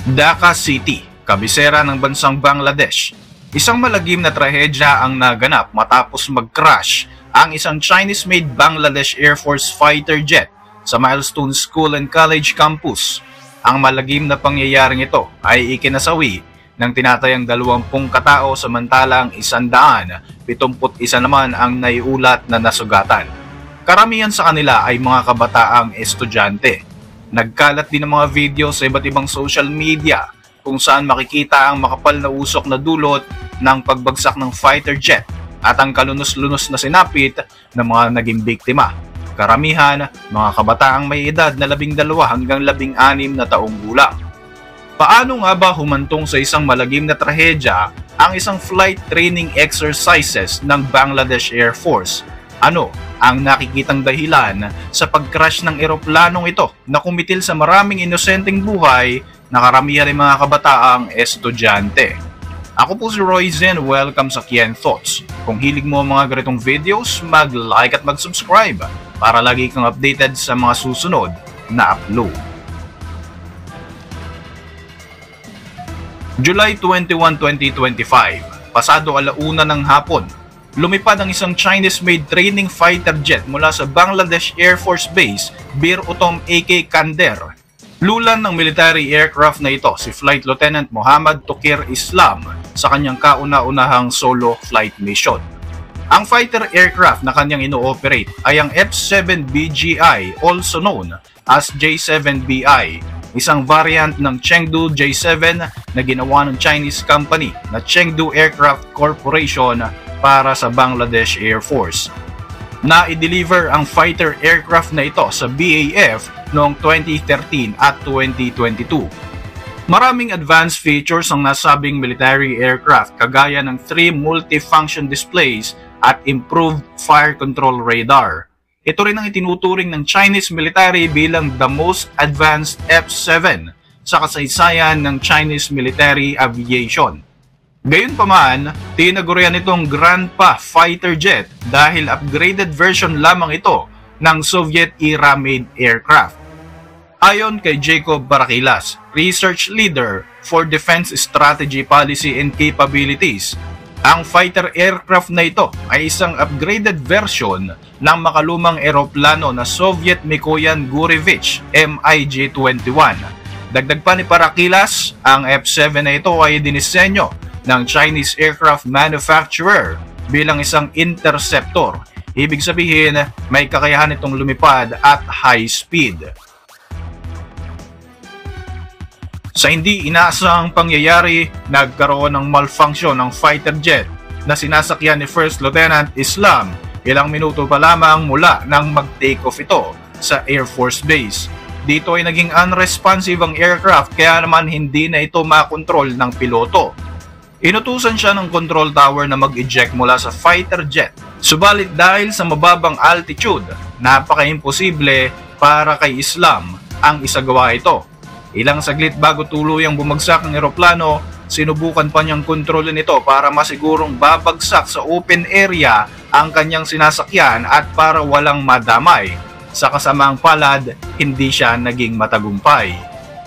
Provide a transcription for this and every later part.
Dhaka City, kabisera ng bansang Bangladesh. Isang malagim na trahedya ang naganap matapos mag-crash ang isang Chinese-made Bangladesh Air Force fighter jet sa Milestone School and College campus. Ang malagim na pangyayaring ito ay ikinasawi ng tinatayang 20 katao samantalang 171 naman ang naiulat na nasugatan. Karamihan sa kanila ay mga kabataang estudyante. Nagkalat din ng mga video sa iba't ibang social media kung saan makikita ang makapal na usok na dulot ng pagbagsak ng fighter jet at ang kalunos-lunos na sinapit ng mga naging biktima. Karamihan, mga kabataang may edad na 12 hanggang 16 na taong gulang. Paano nga ba humantong sa isang malagim na trahedya ang isang flight training exercises ng Bangladesh Air Force? Ano ang nakikitang dahilan sa pag-crash ng eroplanong ito na kumitil sa maraming inosenteng buhay na karamihan ay mga kabataang estudyante? Ako po si Roy Zen, welcome sa Kien Thoughts. Kung hilig mo ang mga ganitong videos, mag-like at mag-subscribe para lagi kang updated sa mga susunod na upload. July 21, 2025, pasado 1:00 ng hapon, lumipad ang isang Chinese-made training fighter jet mula sa Bangladesh Air Force Base, Bir Uttom AK Kandar. Lulan ng military aircraft na ito si Flight Lieutenant Muhammad Toqir Islam sa kanyang kauna-unahang solo flight mission. Ang fighter aircraft na kanyang ino-operate ay ang F-7BGI, also known as J-7BI, isang variant ng Chengdu J-7 na ginawa ng Chinese company na Chengdu Aircraft Corporation para sa Bangladesh Air Force. Na-i-deliver ang fighter aircraft na ito sa BAF noong 2013 at 2022. Maraming advanced features ang nasabing military aircraft kagaya ng 3 multifunction displays at improved fire control radar. Ito rin ang itinuturing ng Chinese military bilang the most advanced F-7 sa kasaysayan ng Chinese military aviation. Gayunpaman, tinagurian itong Grandpa fighter jet dahil upgraded version lamang ito ng Soviet-era made aircraft. Ayon kay Jacob Barakilas, Research Leader for Defense Strategy Policy and Capabilities, ang fighter aircraft na ito ay isang upgraded version ng makalumang eroplano na Soviet Mikoyan Gurevich MiG-21. Dagdag pa ni Barakilas, ang F-7 na ito ay dinisenyo ng Chinese aircraft manufacturer bilang isang interceptor. Ibig sabihin, may kakayahan itong lumipad at high speed. Sa hindi inaasahang pangyayari, nagkaroon ng malfunction ng fighter jet na sinasakyan ni First Lieutenant Islam ilang minuto pa lamang mula nang mag-take off ito sa Air Force Base. Dito ay naging unresponsive ang aircraft kaya naman hindi na ito makontrol ng piloto. Inutusan siya ng control tower na mag-eject mula sa fighter jet. Subalit dahil sa mababang altitude, napaka-imposible para kay Islam ang isagawa ito. Ilang saglit bago tuluyang bumagsak ang eroplano, sinubukan pa niyang kontrolin ito para masigurong babagsak sa open area ang kanyang sinasakyan at para walang madamay. Sa kasamaang palad, hindi siya naging matagumpay.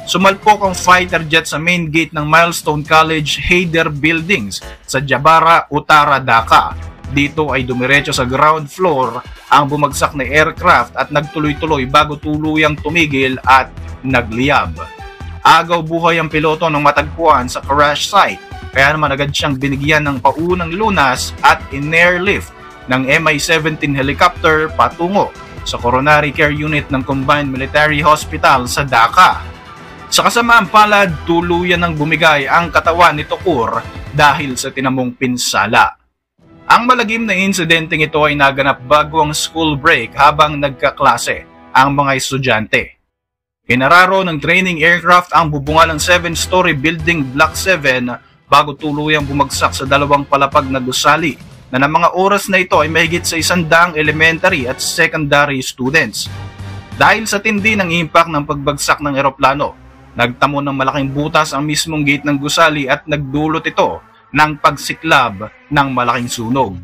Sumalpok ang fighter jet sa main gate ng Milestone College Haider Buildings sa Jabara, Uttara, Dhaka. Dito ay dumiretso sa ground floor ang bumagsak na aircraft at nagtuloy-tuloy bago tuluyang tumigil at nagliyab. Agaw buhay ang piloto nang matagpuan sa crash site, kaya naman agad siyang binigyan ng paunang lunas at in-airlift ng Mi-17 helicopter patungo sa Coronary Care Unit ng Combined Military Hospital sa Dhaka. Sa kasamaang palad, tuluyan ng bumigay ang katawan ni Toqir dahil sa tinamong pinsala. Ang malagim na insidenteng ito ay naganap bago ang school break habang nagkaklase ang mga estudyante. Inararo ng training aircraft ang bubunga ng 7-story building Block 7 bago tuluyang bumagsak sa 2 palapag na gusali na ng mga oras na ito ay mahigit sa 100 elementary at secondary students. Dahil sa tindi ng impact ng pagbagsak ng eroplano, nagtamo ng malaking butas ang mismong gate ng gusali at nagdulot ito ng pagsiklab ng malaking sunog.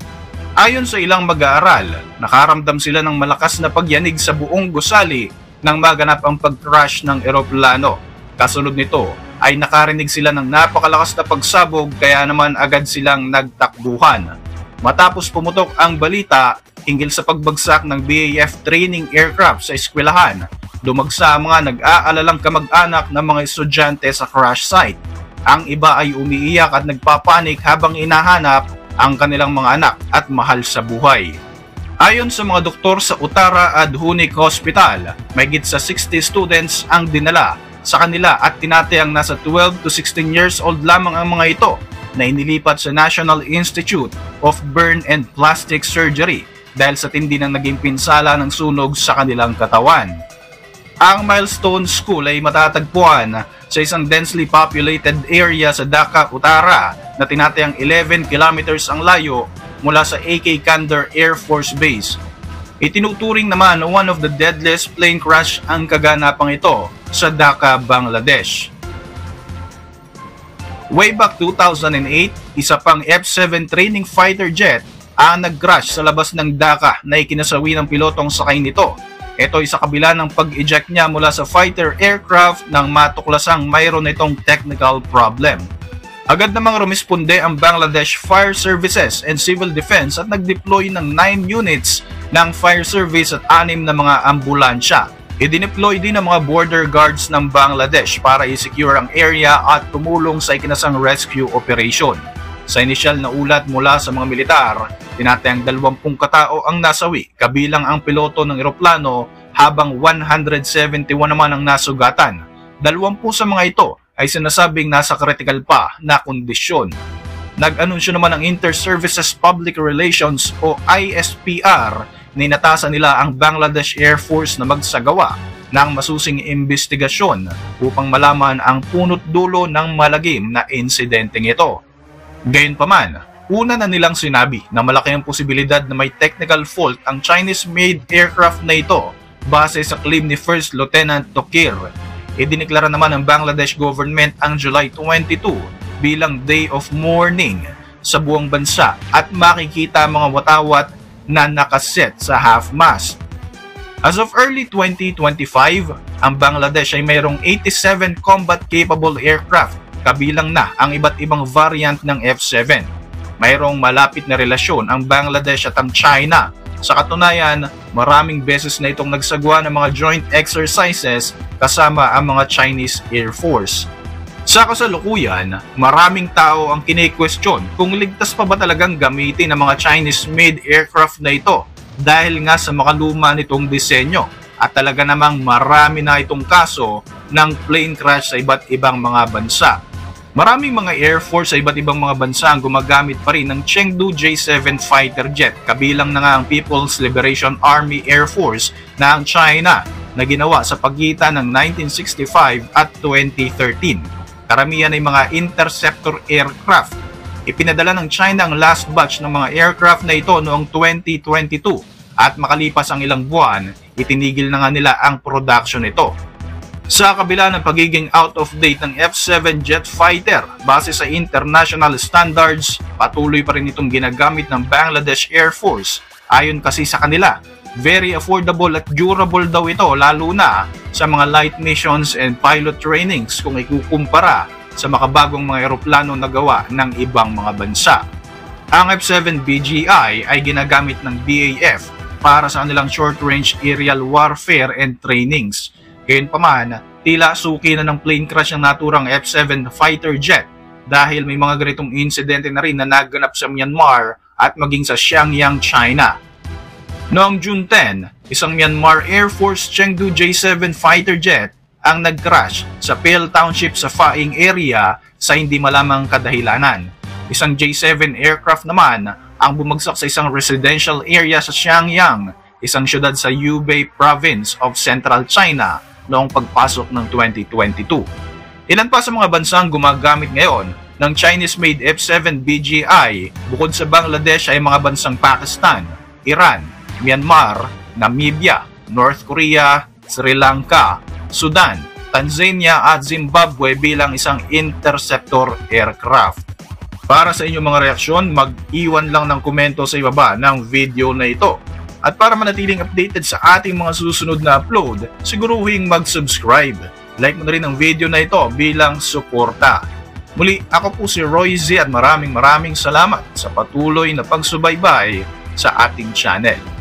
Ayon sa ilang mag-aaral, nakaramdam sila ng malakas na pagyanig sa buong gusali nang maganap ang pag-crash ng eroplano. Kasunod nito ay nakarinig sila ng napakalakas na pagsabog kaya naman agad silang nagtakbuhan. Matapos pumutok ang balita hinggil sa pagbagsak ng BAF training aircraft sa eskwelahan, dumagsa ang mga nag-aalalang kamag-anak ng mga estudyante sa crash site. Ang iba ay umiiyak at nagpapanik habang inahanap ang kanilang mga anak at mahal sa buhay. Ayon sa mga doktor sa Uttara Adhunik Hospital, mahigit sa 60 students ang dinala sa kanila at tinatayang nasa 12 to 16 years old lamang ang mga ito na inilipat sa National Institute of Burn and Plastic Surgery dahil sa tindi ng naging pinsala ng sunog sa kanilang katawan. Ang Milestone School ay matatagpuan sa isang densely populated area sa Dhaka, Uttara na tinatayang 11 kilometers ang layo mula sa AK Kandar Air Force Base. Itinuturing naman na one of the deadliest plane crash ang kaganapang ito sa Dhaka, Bangladesh. Way back 2008, isa pang F-7 training fighter jet ang nag-crash sa labas ng Dhaka na ikinasawi ng pilotong sakay nito. Ito ay sa kabila ng pag-eject niya mula sa fighter aircraft nang matuklasang mayroon itong technical problem. Agad namang rumisponde ang Bangladesh Fire Services and Civil Defense at nag-deploy ng 9 units ng fire service at 6 na mga ambulansya. I-deploy din ang mga border guards ng Bangladesh para i-secure ang area at tumulong sa ikinasang rescue operation. Sa inisyal na ulat mula sa mga militar, tinatayang 20 katao ang nasawi, kabilang ang piloto ng eroplano habang 171 naman ang nasugatan. 20 sa mga ito ay sinasabing nasa critical pa na kondisyon. Nag-anunsyo naman ang Inter-Services Public Relations o ISPR na inatasan nila ang Bangladesh Air Force na magsagawa ng masusing investigasyon upang malaman ang punot dulo ng malagim na insidenteng ito. Gayunpaman, una na nilang sinabi na malaki ang posibilidad na may technical fault ang Chinese-made aircraft na ito base sa claim ni First Lieutenant Tokir. Idineklara naman ng Bangladesh government ang July 22 bilang Day of Mourning sa buong bansa at makikita mga watawat na nakaset sa half-mast. As of early 2025, ang Bangladesh ay mayroong 87 combat-capable aircraft, kabilang na ang iba't ibang variant ng F-7. Mayroong malapit na relasyon ang Bangladesh at ang China. Sa katunayan, maraming beses na itong nagsagwa ng mga joint exercises kasama ang mga Chinese Air Force. Sa kasalukuyan, maraming tao ang kine-question kung ligtas pa ba talagang gamitin ang mga Chinese-made aircraft na ito dahil nga sa makaluma nitong disenyo at talaga namang marami na itong kaso ng plane crash sa iba't ibang mga bansa. Maraming mga Air Force sa iba't ibang mga bansa ang gumagamit pa rin ng Chengdu J-7 fighter jet, kabilang na nga ang People's Liberation Army Air Force na ang China na ginawa sa pagitan ng 1965 at 2013. Karamihan ay mga interceptor aircraft. Ipinadala ng China ang last batch ng mga aircraft na ito noong 2022 at makalipas ang ilang buwan, itinigil na nga nila ang production nito. Sa kabila ng pagiging out of date ng F-7 jet fighter, base sa international standards, patuloy pa rin itong ginagamit ng Bangladesh Air Force. Ayon kasi sa kanila, very affordable at durable daw ito lalo na sa mga light missions and pilot trainings kung ikukumpara sa makabagong mga eroplano na gawa ng ibang mga bansa. Ang F-7 BGI ay ginagamit ng BAF para sa kanilang short-range aerial warfare and trainings. Gayunpaman, tila suki na ng plane crash ang naturang F-7 fighter jet dahil may mga ganitong insidente na rin na naganap sa Myanmar at maging sa Xiangyang, China. Noong June 10, isang Myanmar Air Force Chengdu J-7 fighter jet ang nag-crash sa Pale Township sa Phaing area sa hindi malamang kadahilanan. Isang J-7 aircraft naman ang bumagsak sa isang residential area sa Xiangyang, isang syudad sa Hubei Province of Central China noong pagpasok ng 2022. Ilan pa sa mga bansang gumagamit ngayon ng Chinese-made F-7 BGI bukod sa Bangladesh ay mga bansang Pakistan, Iran, Myanmar, Namibia, North Korea, Sri Lanka, Sudan, Tanzania at Zimbabwe bilang isang interceptor aircraft. Para sa inyong mga reaksyon, mag-iwan lang ng komento sa ibaba ng video na ito. At para manatiling updated sa ating mga susunod na upload, siguruhing mag-subscribe. like mo na rin ang video na ito bilang suporta. Muli, ako po si Roy Z at maraming salamat sa patuloy na pagsubaybay sa ating channel.